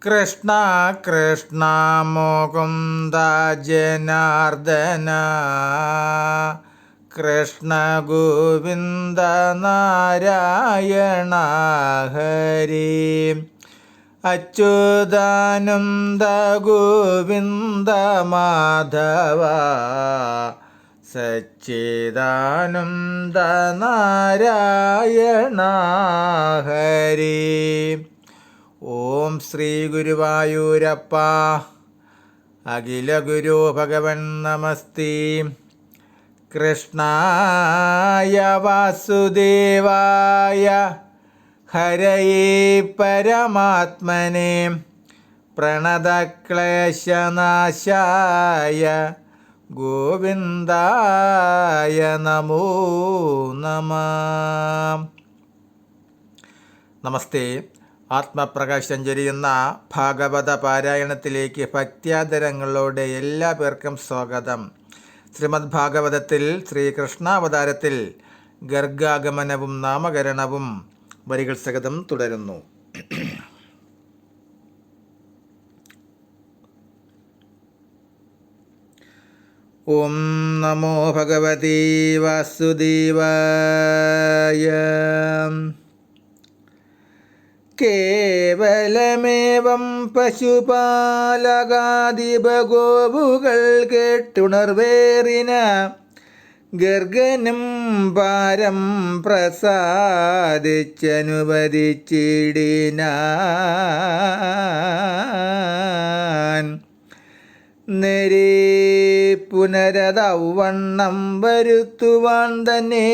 കൃഷ്ണ കൃഷ്ണ മുകുന്ദ ജനാർദ്ദന കൃഷ്ണ ഗോവിന്ദ നാരായണ ഹരി അച്യുതാനന്ദ ഗോവിന്ദ മാധവ സച്ചിദാനന്ദ നാരായണ ഹരി. ഓം ശ്രീ ഗുരുവായൂരപ്പ. അഖില ഗുരു ഭഗവൻ നമസ്തേ. കൃഷ്ണായ വാസുദേവായ ഹരയേ പരമാത്മനെ പ്രണതക്ലേശനാശായ ഗോവിന്ദായ നമോ നമഃ. നമസ്തേ. ആത്മപ്രകാശം ചൊരിയുന്ന ഭാഗവത പാരായണത്തിലേക്ക് ഭക്ത്യാദരങ്ങളോടെ എല്ലാ പേർക്കും സ്വാഗതം. ശ്രീമദ് ഭാഗവതത്തിൽ ശ്രീകൃഷ്ണാവതാരത്തിൽ ഗർഗാഗമനവും നാമകരണവും വരികൾ സഹിതം തുടരുന്നു. ഓം നമോ ഭഗവതി വാസുദേവായ. കേവലമേവം പശുപാലകാദിപഗോവുകൾ കേട്ടുണർവേറിന ഗർഗനും പാരം പ്രസാദിച്ചനുവദിച്ചിടിനാൻ. നേരെ പുനരതവണ്ണം വരുത്തുവാൻ തന്നെ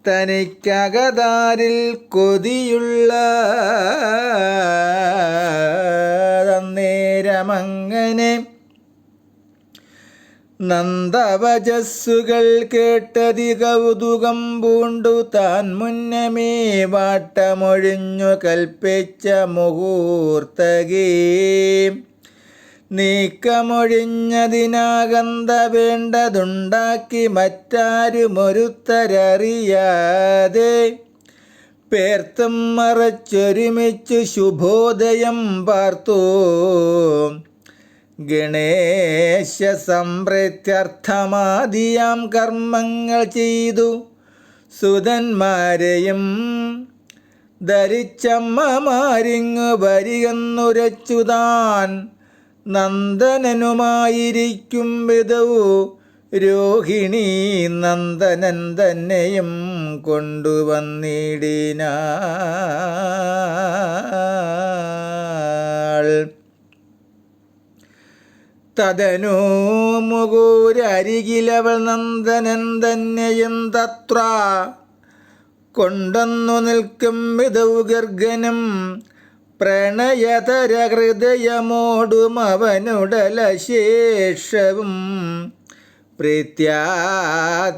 തനിക്കകതാരിൽ കൊതിയുള്ള നേരമങ്ങനെ നന്ദവചസ്സുകൾ കേട്ടതി കൗതുകം പൂണ്ടു താൻ മുന്നമേ വാട്ടമൊഴിഞ്ഞു കൽപ്പിച്ച മുഹൂർത്തകേ നീക്കമൊഴിഞ്ഞതിനാകന്ത വേണ്ടതുണ്ടാക്കി മറ്റാരുമൊരുത്തരറിയാതെ പേർത്തും മറച്ചൊരുമിച്ചു ശുഭോദയം പാർത്തു. ഗണേശ സംപ്രീത്യർത്ഥമാദിയാം കർമ്മങ്ങൾ ചെയ്തു സുതന്മാരെയും ധരിച്ചമ്മമാരിങ്ങു വരികെന്നുരച്ചുതാൻ നന്ദനനുമായിരിക്കും വിധവു രോഹിണി നന്ദനൻ തന്നെയും കൊണ്ടുവന്നിടിനാൾ. തദനു മുകൂരരികിലവൾ നന്ദനൻ തന്നെയും തത്ര കൊണ്ടന്നു നിൽക്കും വിധവു ഗർഗനും പ്രണയതര ഹൃദയമോടും അവനുടലശേഷവും പ്രീത്യാ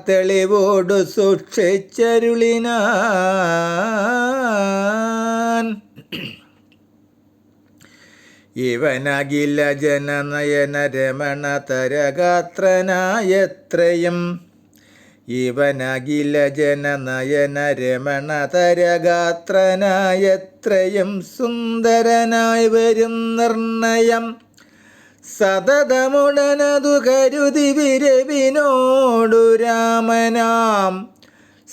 തെളിവോടു സൂക്ഷിച്ചരുളിനാൻ. ഇവനഖില ജനനയന രമണ തരഗാത്രനായത്രയും ഇവനഖില ജനനയന രമണ തരഗാത്രനായത്രയും സുന്ദരനായി വരും നിർണയം സതതമുടനതു കരുതി വിരവിനോടു രാമനാം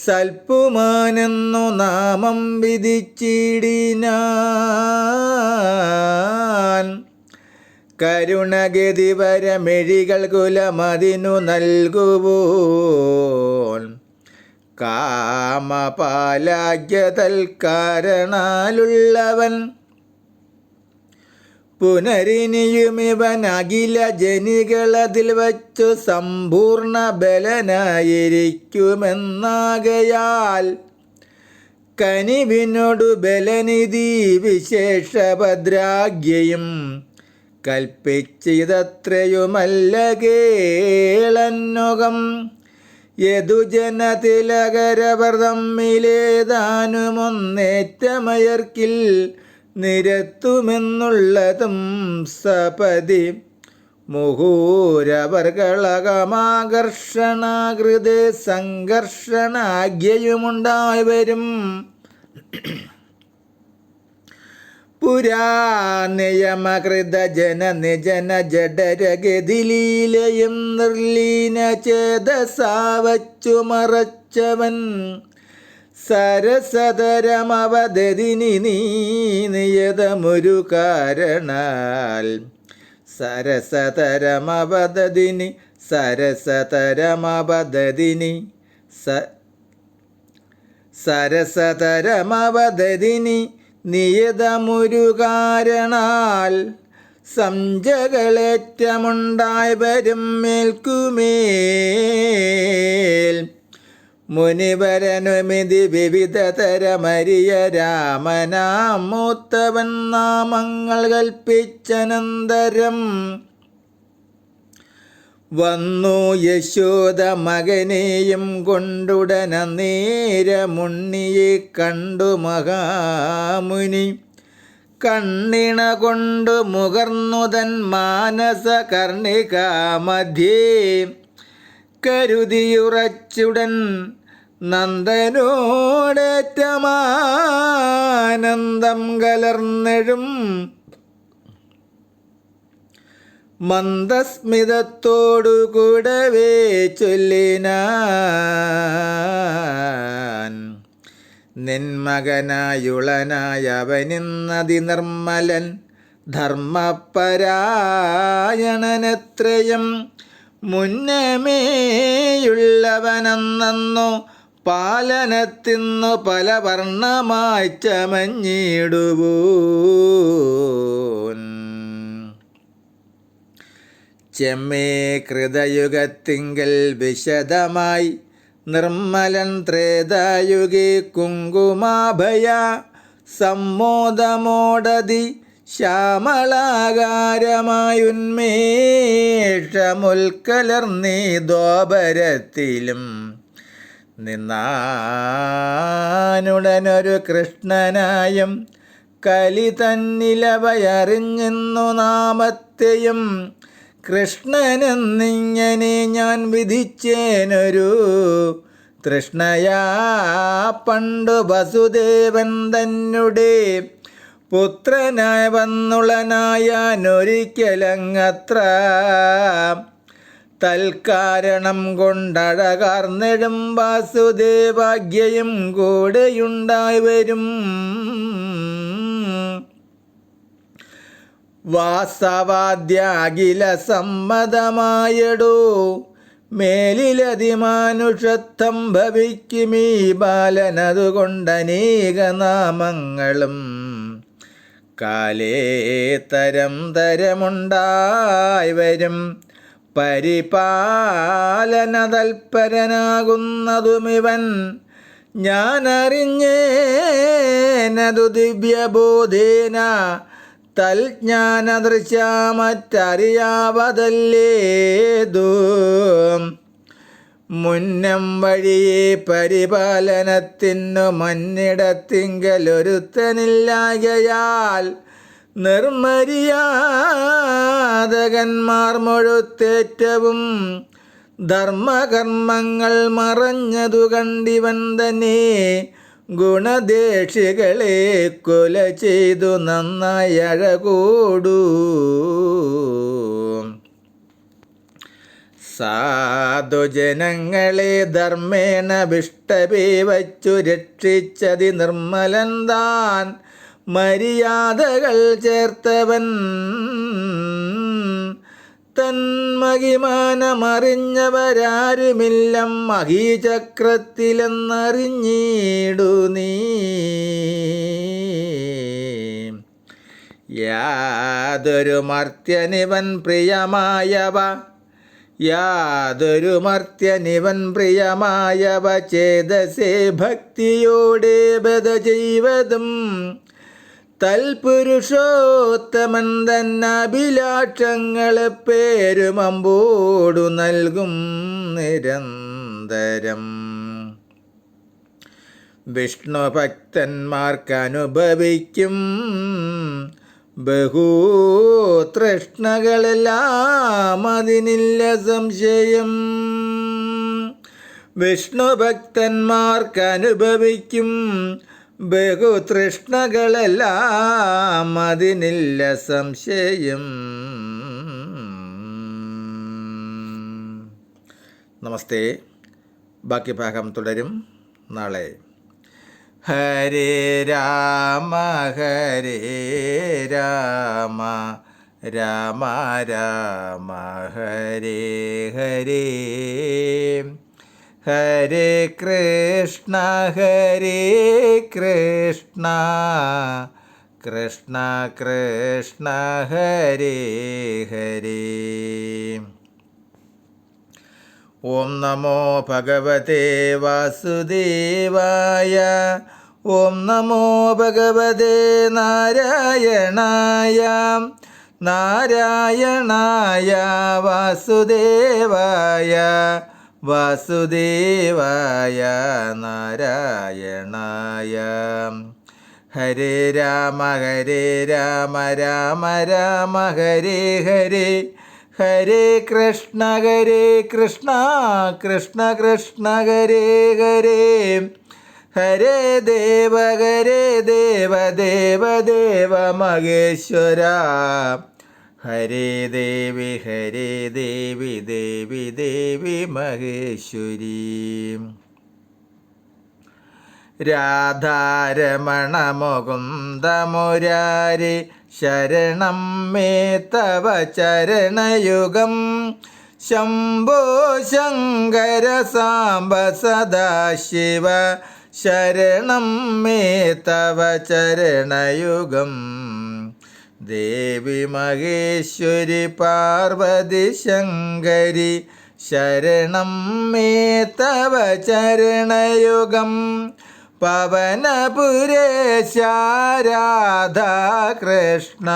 സൽപ്പുമാനെന്നു നാമം വിധിച്ചിടിനാൻ. കരുണഗതി വരമെഴികൾ കുലമതിനു നൽകുവോൻ കാമപാലാഗ്യതൽക്കാരണാലുള്ളവൻ പുനരിനിയുമിവൻ അഖില ജനികളതിൽ വച്ചു സമ്പൂർണ്ണ ബലനായിരിക്കുമെന്നാകയാൽ കനിവിനോടു ബലനിധി വിശേഷഭദ്രാഗ്യയും കൽപ്പിച്ചിതത്രയുമല്ല കേളന്നുകം. യദുജനതിലകരവർ തമ്മിലേതാനുമൊന്നേറ്റമയർക്കിൽ നിരത്തുമെന്നുള്ളതും സപതി മുഹൂരവർകളകമാകർഷണാകൃതേ സംഘർഷണാഗ്യയുമുണ്ടായി വരും. പുരാ നിയമകൃത ജനനിജന ജഡരഗതിലീലയും നിർലീന ചേതസാവച്ചു മറച്ചവൻ സരസതരമവദതിനി നീ നിയതമൊരു കാരണാൽ സരസതരമവദതിനി സരസതരമവദതിനി നിയതമൊരു കാരണാൽ സംജകളേറ്റമുണ്ടായി വരും മേൽക്കുമേൽ മുനിവരനുമിതി വിവിധ തരമരിയ രാമനാം മൂത്തവൻ നാമങ്ങൾ കൽപ്പിച്ചനന്തരം വന്നു യശോദ മകനെയും കൊണ്ടുടന നേരമുണ്ണിയെ കണ്ടു മഹാമുനി കണ്ണിണ കൊണ്ടു മുകർന്നുതൻ മാനസ കർണിക മധ്യേ കരുതിയുറച്ചുടൻ നന്ദനോടേറ്റമാനന്ദം കലർന്നെഴും മന്ദസ്മിതത്തോടു കൂടവേ ചൊല്ലിനാൻ നിന്മകനായുളനായവനിന്നതി നിർമ്മലൻ ധർമ്മപരായണനത്രയം മുന്നമേയുള്ളവനെന്നു പാലനത്തിന്നു പല വർണ്ണമായി ചമഞ്ഞിടുവോൻ ചെമ്മേ കൃതയുഗത്തിങ്കൽ വിശദമായി നിർമ്മലൻ ത്രേതായുഗേ കുങ്കുമാഭയ സമ്മോദമോടതി ശ്യാമളാകാരമായുന്മേഷമുൽക്കലർന്നീ ദ്വാപരത്തിലും നിന്നാനുടനൊരു കൃഷ്ണനായും കലി തന്നിലവയറിഞ്ഞെന്നു നാമത്തെയും കൃഷ്ണനെന്നിങ്ങനെ ഞാൻ വിധിച്ചേനൊരു തൃഷ്ണയാ പണ്ടു വസുദേവൻ തന്നെ പുത്രനായി വന്നുളനായാനൊരിക്കലങ്ങത്ര തൽക്കാരണം കൊണ്ടഴകാർന്നെഴും വാസുദേവാഗ്യയും കൂടെയുണ്ടായി വരും വാസവാദ്യാഖില സമ്മതമായടോ മേലിലതിമാനുഷത്വം ഭവിക്കുമീ ബാലനതുകൊണ്ടനേക നാമങ്ങളും കാലേ തരം തരമുണ്ടായി വരും പരിപാലനതൽപരനാകുന്നതുമിവൻ ഞാനറിഞ്ഞേനതു ദിവ്യബോധേന തൽജ്ഞാനദൃശ്യാമറ്ററിയാവതല്ലേതു മുന്നം വഴിയെ പരിപാലനത്തിനു മന്നിടത്തിങ്കലൊരുത്തനില്ലായകയാൽ നിർമര്യാദകന്മാർ മുഴുത്തേറ്റവും ധർമ്മകർമ്മങ്ങൾ മറഞ്ഞതു കണ്ടിവൻ തന്നെ ഗുണദേശികളെ കൊല ചെയ്തു നന്നായി അഴകോടു സാധുജനങ്ങളെ ധർമ്മേണ വിഷ്ടപേ വച്ചു രക്ഷിച്ചതി നിർമ്മലൻ താൻ മര്യാദകൾ ചേർത്തവൻ തന്മഹിമാനമറിഞ്ഞവരാരുമില്ലം മഹീചക്രത്തിലെന്നറിഞ്ഞിടു നീ യാതൊരു മർത്യനിവൻ പ്രിയമായവ ചേതസേ ഭക്തിയോടെ ബധ ചെയ്വതും തൽപുരുഷോത്തമൻ തന്നഭിലാഷങ്ങളെ പേരുമമ്പോടു നൽകും നിരന്തരം വിഷ്ണു ഭക്തന്മാർക്കനുഭവിക്കും ബഹുതൃഷ്ണകളെല്ലാം അതിനില്ല സംശയം വിഷ്ണു ഭക്തന്മാർക്കനുഭവിക്കും ബഹുതൃഷ്ണകളെല്ലാം അതിനില്ല സംശയം. നമസ്തേ. ബാക്കി ഭാഗം തുടരും നാളെ. ഹരേ രാമ ഹരേ രാമ രാമ രാമ ഹരേ ഹരേ, ഹരേ കൃഷ്ണ കൃഷ്ണ കൃഷ്ണ ഹരേ ഹരേ. ഓം നമോ ഭഗവതേ വാസുദേവായ. ഓം നമോ ഭഗവതേ നാരായണായ. നാരായണായ വാസുദേവായ. വാസുദേവായ നാരായണായ. ഹരേ രാമ രാമ രാമ ഹരേ ഹരേ, ഹരേ കൃഷ്ണ കൃഷ്ണ കൃഷ്ണ ഹരേ ഹരേ. ഹരേ ദേവ ദേവ മഹേശ്വര. ഹരേ ദേവി ദേവി മഹേശ്വരി. രാധാരമണ മുകുന്ദ മുരാരി, ശരണം മേ തവ ചരണയുഗം. ശംഭോ ശങ്കര സാംബ സദാശിവ, ശരണം മേ തവ ചരണയുഗം. ദേവി മഹേശ്വരി പാർവതി ശങ്കരി, ശരണം മേ തവ ചരണയുഗം. പവനപുരേശ രാധാ കൃഷ്ണ,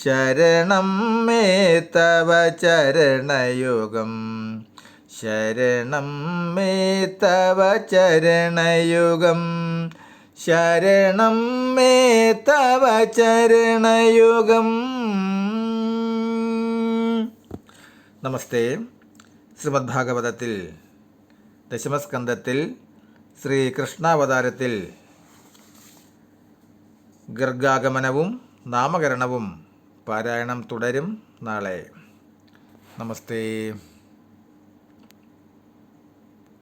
ശരണം മേ തവ ചരണയുഗം. ശരണം മേ തവ ചരണയുഗം. ശരണം മേ തവ ചരണയുഗം. നമസ്തേ. ശ്രീമദ് ഭാഗവതത്തിൽ ദശമസ്കന്ധത്തിൽ ശ്രീകൃഷ്ണാവതാരത്തിൽ ഗർഗാഗമനവും നാമകരണവും പാരായണം തുടരും നാളെ. നമസ്തേ.